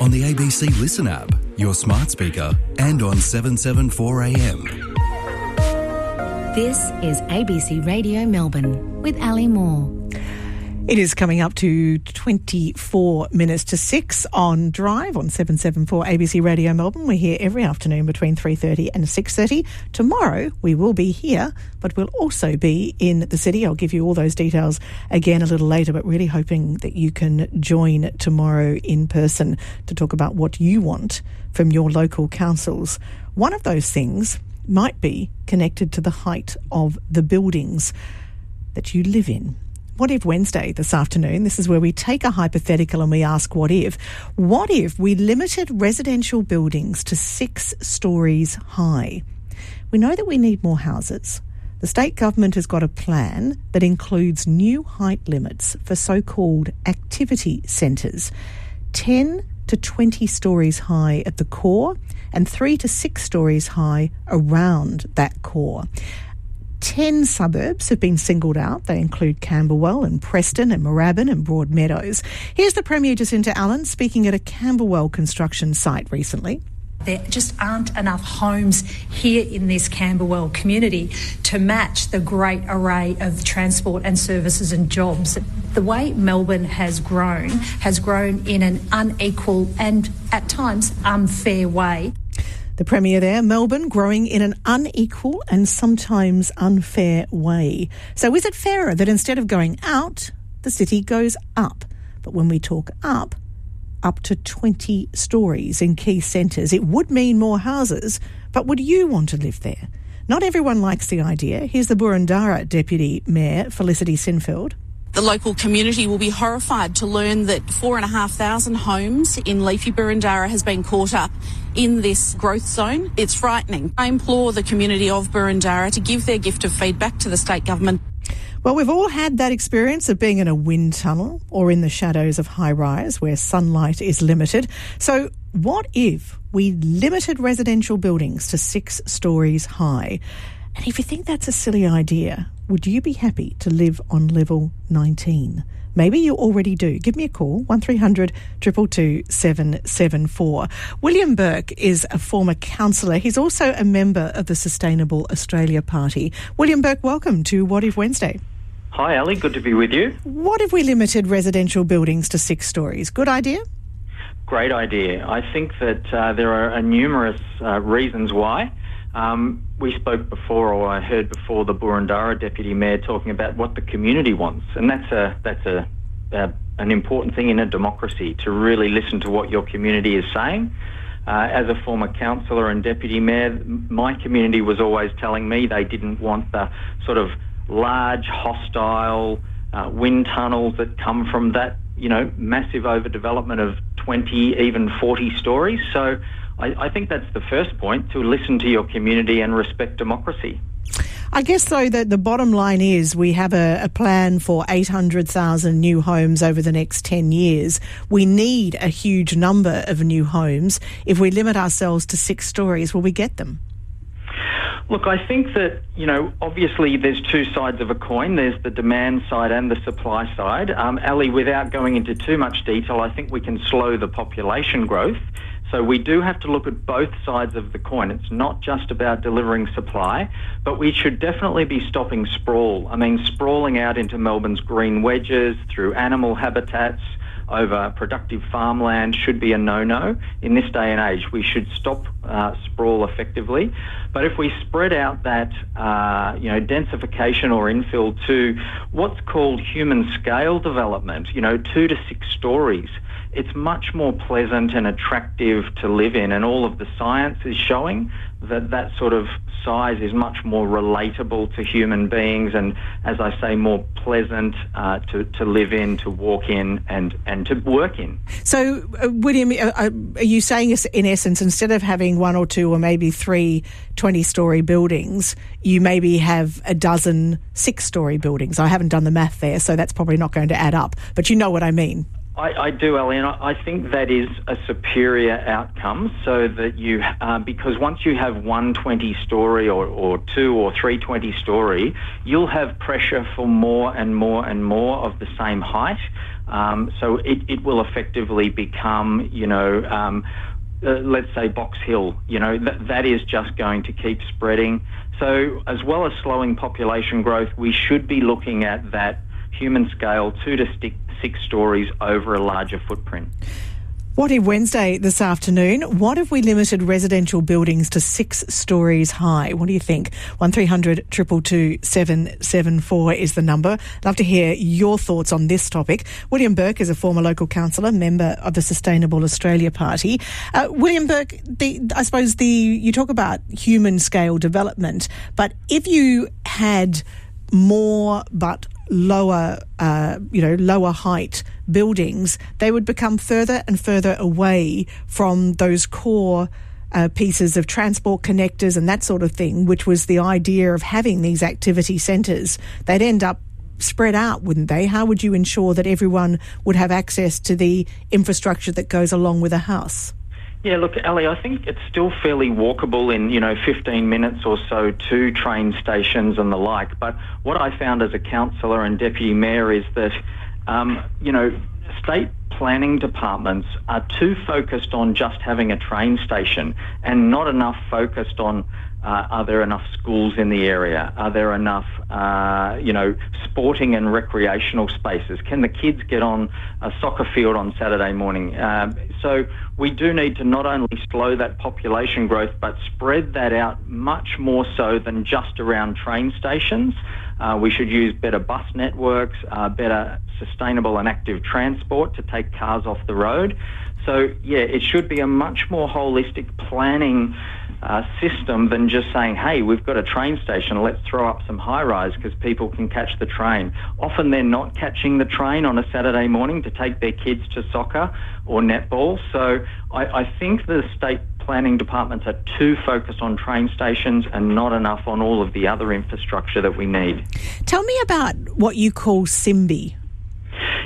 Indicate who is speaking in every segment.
Speaker 1: on the ABC Listen app, your smart speaker, and on 774am.
Speaker 2: This is ABC Radio Melbourne with Ali Moore.
Speaker 3: It is coming up to 24 minutes to 6 on Drive on 774 ABC Radio Melbourne. We're here every afternoon between 3:30 and 6:30. Tomorrow we will be here, but we'll also be in the city. I'll give you all those details again a little later, but really hoping that you can join tomorrow in person to talk about what you want from your local councils. One of those things might be connected to the height of the buildings that you live in. What If Wednesday this afternoon, this is where we take a hypothetical and we ask what if. What if we limited residential buildings to 6 stories high? We know that we need more houses. The state government has got a plan that includes new height limits for so-called activity centres, 10 to 20 stories high at the core and 3 to 6 stories high around that core. 10 suburbs have been singled out. They include Camberwell and Preston and Moorabbin and Broadmeadows. Here's the Premier Jacinta Allen speaking at a Camberwell construction site recently.
Speaker 4: There just aren't enough homes here in this Camberwell community to match the great array of transport and services and jobs. The way Melbourne has grown in an unequal and at times unfair way.
Speaker 3: The Premier there, Melbourne growing in an unequal and sometimes unfair way. So is it fairer that instead of going out, the city goes up? But when we talk up to 20 stories in key centres, it would mean more houses, but would you want to live there? Not everyone likes the idea. Here's the Boroondara Deputy Mayor, Felicity Sinfield.
Speaker 5: The local community will be horrified to learn that 4,500 homes in leafy Boroondara has been caught up in this growth zone. It's frightening. I implore the community of Boroondara to give their gift of feedback to the state government.
Speaker 3: Well, we've all had that experience of being in a wind tunnel or in the shadows of high-rise where sunlight is limited. So what if we limited residential buildings to 6 stories high? And if you think that's a silly idea, would you be happy to live on level 19? Maybe you already do. Give me a call, 1300 222 774. William Bourke is a former councillor. He's also a member of the Sustainable Australia Party. William Bourke, welcome to What If Wednesday.
Speaker 6: Hi, Ali. Good to be with you.
Speaker 3: What if we limited residential buildings to 6 stories? Good idea?
Speaker 6: Great idea. I think that there are numerous reasons why. We spoke before, or I heard before, the Boroondara Deputy Mayor talking about what the community wants, and that's an important thing in a democracy, to really listen to what your community is saying. As a former councillor and Deputy Mayor, my community was always telling me they didn't want the sort of large, hostile wind tunnels that come from that, massive overdevelopment of 20, even 40 stories. So I think that's the first point, to listen to your community and respect democracy.
Speaker 3: I guess, though, that the bottom line is we have a plan for 800,000 new homes over the next 10 years. We need a huge number of new homes. If we limit ourselves to 6 stories, will we get them?
Speaker 6: Look, I think that, obviously there's two sides of a coin. There's the demand side and the supply side. Ali, without going into too much detail, I think we can slow the population growth. So we do have to look at both sides of the coin. It's not just about delivering supply, but we should definitely be stopping sprawl. I mean, sprawling out into Melbourne's green wedges, through animal habitats, over productive farmland should be a no-no in this day and age. We should stop sprawl effectively. But if we spread out that, densification or infill to what's called human scale development, 2 to 6 stories, it's much more pleasant and attractive to live in, and all of the science is showing that sort of size is much more relatable to human beings and, as I say, more pleasant to live in, to walk in and to work in.
Speaker 3: So, William, are you saying, in essence, instead of having 1 or 2 or maybe 3 20-storey buildings, you maybe have a dozen 6-storey buildings? I haven't done the math there, so that's probably not going to add up, but you know what I mean.
Speaker 6: I do, Ellie, and I think that is a superior outcome, so that you, because once you have one 20-storey or two or three 20-storey, you'll have pressure for more and more and more of the same height. So it will effectively become, let's say Box Hill, that is just going to keep spreading. So as well as slowing population growth, we should be looking at that human scale 2 to 6 stories over a larger footprint.
Speaker 3: What if Wednesday this afternoon, what if we limited residential buildings to 6 stories high? What do you think? 1300 222 774 is the number. Love to hear your thoughts on this topic. William Bourke is a former local councillor, member of the Sustainable Australia Party. William Bourke, you talk about human scale development, but if you had more but lower height buildings, they would become further and further away from those core pieces of transport connectors and that sort of thing, which was the idea of having these activity centres. They'd end up spread out, wouldn't they? How would you ensure that everyone would have access to the infrastructure that goes along with a house?
Speaker 6: Yeah, look, Ellie, I think it's still fairly walkable in, 15 minutes or so to train stations and the like. But what I found as a councillor and deputy mayor is that, state planning departments are too focused on just having a train station and not enough focused on are there enough schools in the area? Are there enough, sporting and recreational spaces? Can the kids get on a soccer field on Saturday morning? So we do need to not only slow that population growth, but spread that out much more so than just around train stations. We should use better bus networks, better sustainable and active transport to take cars off the road. So, yeah, it should be a much more holistic planning system than just saying, hey, we've got a train station, let's throw up some high-rise because people can catch the train. Often they're not catching the train on a Saturday morning to take their kids to soccer or netball. So I think the state planning departments are too focused on train stations and not enough on all of the other infrastructure that we need. Tell
Speaker 3: me about what you call SIMBY.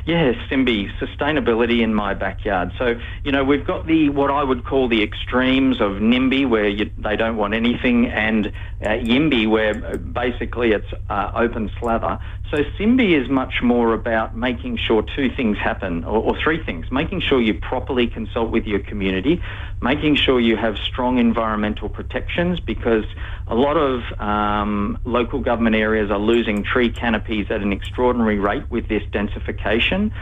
Speaker 6: Yeah, SIMBY, sustainability in my backyard. So, we've got what I would call the extremes of NIMBY, where they don't want anything, and YIMBY, where basically it's open slather. So SIMBY is much more about making sure two things happen, or three things. Making sure you properly consult with your community, making sure you have strong environmental protections, because a lot of local government areas are losing tree canopies at an extraordinary rate with this densification.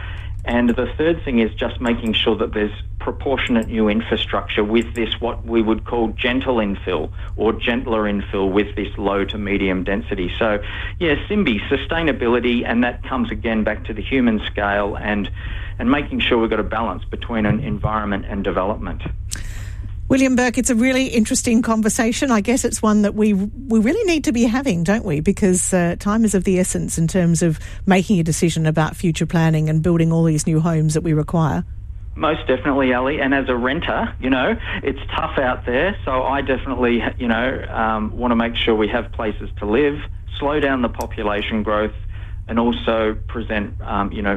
Speaker 6: And the third thing is just making sure that there's proportionate new infrastructure with this, what we would call gentle infill or gentler infill with this low to medium density. So, yeah, SIMBY, sustainability, and that comes again back to the human scale and making sure we've got a balance between an environment and development.
Speaker 3: William Bourke, it's a really interesting conversation. I guess it's one that we really need to be having, don't we? Because time is of the essence in terms of making a decision about future planning and building all these new homes that we require.
Speaker 6: Most definitely, Ali. And as a renter, it's tough out there. So I definitely, want to make sure we have places to live, slow down the population growth, and also present,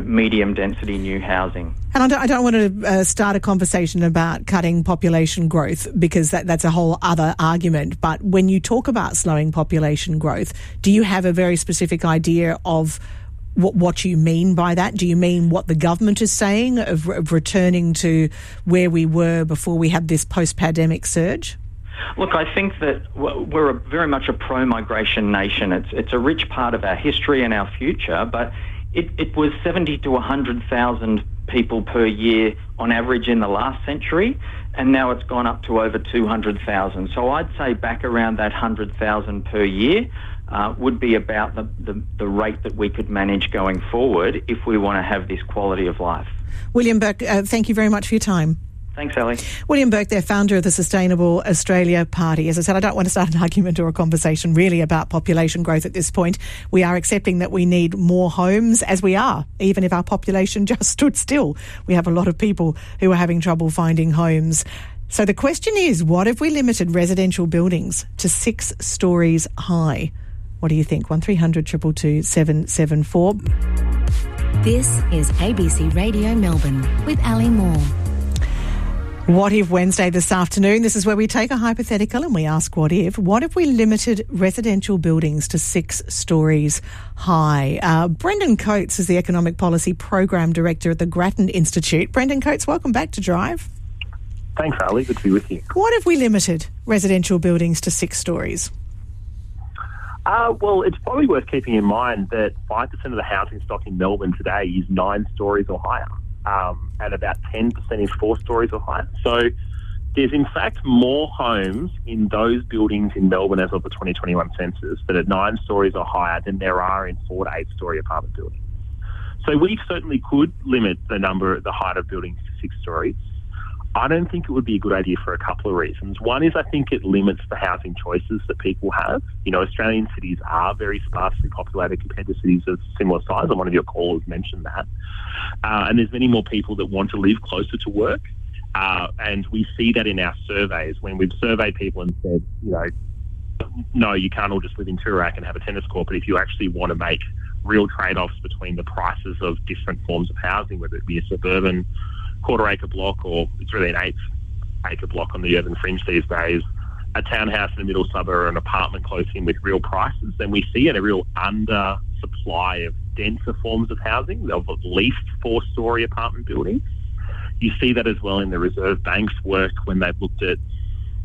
Speaker 6: medium density new housing.
Speaker 3: And I don't want to start a conversation about cutting population growth, because that's a whole other argument. But when you talk about slowing population growth, do you have a very specific idea of what you mean by that? Do you mean what the government is saying of returning to where we were before we had this post-pandemic surge?
Speaker 6: Look, I think that we're very much a pro-migration nation. It's a rich part of our history and our future, but it was 70 to 100,000 people per year on average in the last century, and now it's gone up to over 200,000. So I'd say back around that 100,000 per year would be about the rate that we could manage going forward if we want to have this quality of life.
Speaker 3: William Bourke, thank you very much for your time.
Speaker 6: Thanks, Ellie.
Speaker 3: William Bourke, they're founder of the Sustainable Australia Party. As I said, I don't want to start an argument or a conversation really about population growth at this point. We are accepting that we need more homes, as we are, even if our population just stood still. We have a lot of people who are having trouble finding homes. So the question is, what if we limited residential buildings to 6 stories high? What do you think? 1300 222 774.
Speaker 2: This is ABC Radio Melbourne with Ali Moore.
Speaker 3: What If Wednesday this afternoon. This is where we take a hypothetical and we ask what if. What if we limited residential buildings to 6 stories high? Brendan Coates is the Economic Policy Program Director at the Grattan Institute. Brendan Coates, welcome back to Drive.
Speaker 7: Thanks, Ali. Good to be with you.
Speaker 3: What if we limited residential buildings to 6 stories?
Speaker 7: Well, it's probably worth keeping in mind that 5% of the housing stock in Melbourne today is 9 stories or higher. And about 10% is 4 stories or higher. So there's in fact more homes in those buildings in Melbourne as of the 2021 census that are 9 stories or higher than there are in 4 to 8 story apartment buildings. So we certainly could limit the height of buildings to 6 stories. I don't think it would be a good idea for a couple of reasons. One is I think it limits the housing choices that people have. You know, Australian cities are very sparsely populated compared to cities of similar size, and one of your callers mentioned that. And there's many more people that want to live closer to work. And we see that in our surveys when we've surveyed people and said, you know, no, you can't all just live in Toorak and have a tennis court, but if you actually want to make real trade-offs between the prices of different forms of housing, whether it be a suburban quarter-acre block or it's really an 8-acre block on the urban fringe these days, a townhouse in the middle suburb or an apartment close in with real prices, then we see a real undersupply of denser forms of housing, of at least 4-story apartment buildings. You see that as well in the Reserve Bank's work when they've looked at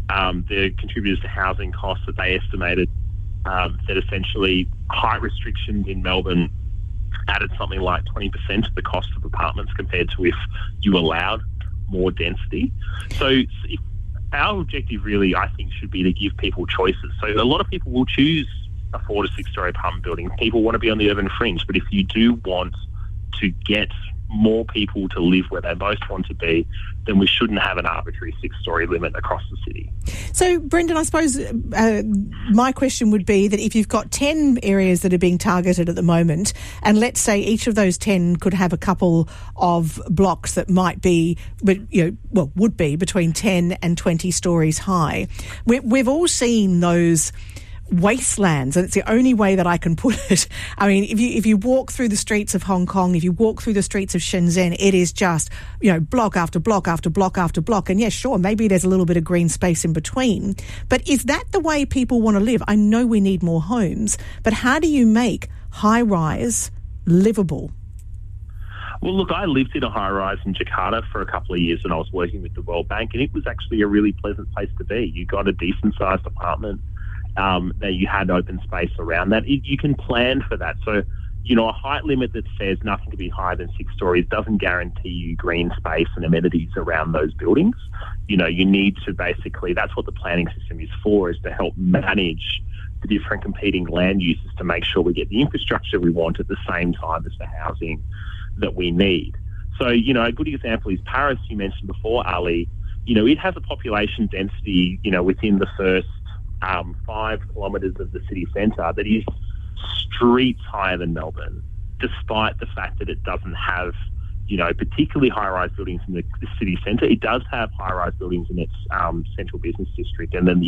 Speaker 7: the contributors to housing costs that they estimated that essentially height restrictions in Melbourne added something like 20% to the cost of apartments compared to if you allowed more density. So our objective really, I think, should be to give people choices. So a lot of people will choose a 4 to 6 story apartment building. People want to be on the urban fringe, but if you do want to get more people to live where they most want to be, then we shouldn't have an arbitrary 6-story limit across the city.
Speaker 3: So, Brendan, I suppose my question would be that if you've got 10 areas that are being targeted at the moment, and let's say each of those 10 could have a couple of blocks that might be, would be between 10 and 20 stories high, we've all seen those wastelands, and it's the only way that I can put it. I mean, if you walk through the streets of Hong Kong, if you walk through the streets of Shenzhen, it is just, block after block after block after block. And yes, sure, maybe there's a little bit of green space in between. But is that the way people want to live? I know we need more homes, but how do you make high-rise livable?
Speaker 7: Well, look, I lived in a high-rise in Jakarta for a couple of years when I was working with the World Bank, and it was actually a really pleasant place to be. You got a decent-sized apartment. That you had open space around that. You can plan for that. So, a height limit that says nothing to be higher than 6 stories doesn't guarantee you green space and amenities around those buildings. You need to basically, that's what the planning system is for, is to help manage the different competing land uses to make sure we get the infrastructure we want at the same time as the housing that we need. So, a good example is Paris, you mentioned before, Ali. It has a population density, within the first 5 kilometres of the city centre that is streets higher than Melbourne, despite the fact that it doesn't have, particularly high-rise buildings in the city centre. It does have high-rise buildings in its central business district, and then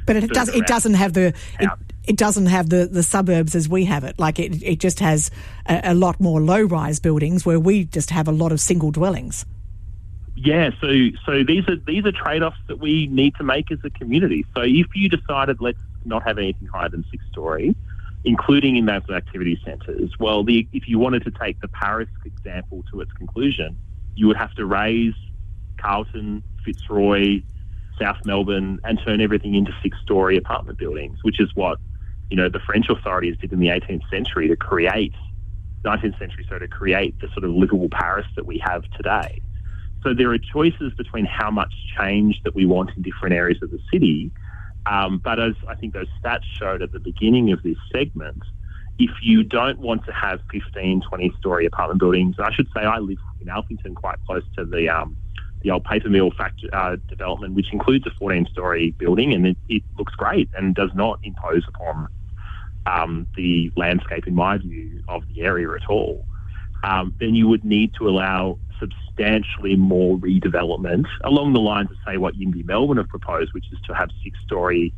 Speaker 7: but it doesn't have the suburbs as we have it. Like it just has a lot more low-rise buildings where we just have a lot of single dwellings. Yeah, so these are trade-offs that we need to make as a community. So if you decided let's not have anything higher than 6-story, including in those activity centres, well, if you wanted to take the Paris example to its conclusion, you would have to raise Carlton, Fitzroy, South Melbourne, and turn everything into 6-story apartment buildings, which is what the French authorities did in the 18th century to create the sort of livable Paris that we have today. So there are choices between how much change that we want in different areas of the city. But as I think those stats showed at the beginning of this segment, if you don't want to have 15, 20-story apartment buildings, I should say I live in Alphington quite close to the old paper mill factory development, which includes a 14-story building, and it looks great and does not impose upon the landscape, in my view, of the area at all. Then you would need to allow substantially more redevelopment along the lines of, say, what Yimby Melbourne have proposed, which is to have 6-story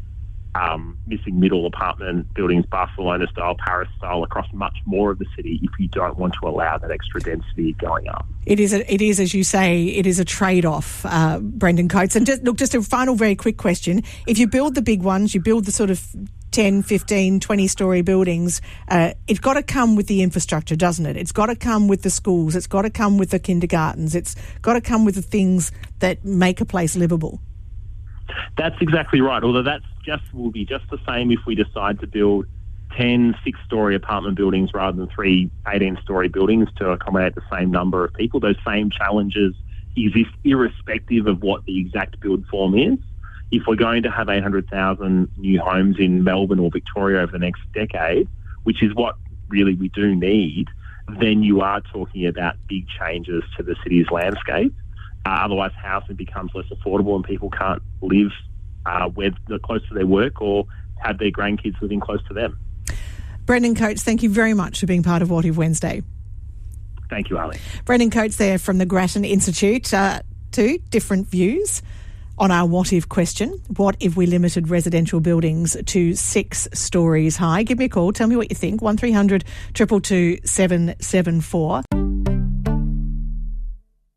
Speaker 7: missing middle apartment buildings, Barcelona style, Paris style, across much more of the city if you don't want to allow that extra density going up.
Speaker 3: It is, as you say, it is a trade-off, Brendan Coates. And just a final very quick question. If you build the big ones, you build the sort of 10, 15, 20-storey buildings, it's got to come with the infrastructure, doesn't it? It's got to come with the schools. It's got to come with the kindergartens. It's got to come with the things that make a place livable.
Speaker 7: That's exactly right, although will be just the same if we decide to build 10 six-storey apartment buildings rather than 3 18-storey buildings to accommodate the same number of people. Those same challenges exist irrespective of what the exact build form is. If we're going to have 800,000 new homes in Melbourne or Victoria over the next decade, which is what really we do need, then you are talking about big changes to the city's landscape. Otherwise, housing becomes less affordable and people can't live where they're close to their work or have their grandkids living close to them.
Speaker 3: Brendan Coates, thank you very much for being part of What If Wednesday.
Speaker 7: Thank you, Ali.
Speaker 3: Brendan Coates there from the Grattan Institute. 2 different views on our what if question. What if we limited residential buildings to 6 stories high? Give me a call. Tell me what you think. 1300 222 774.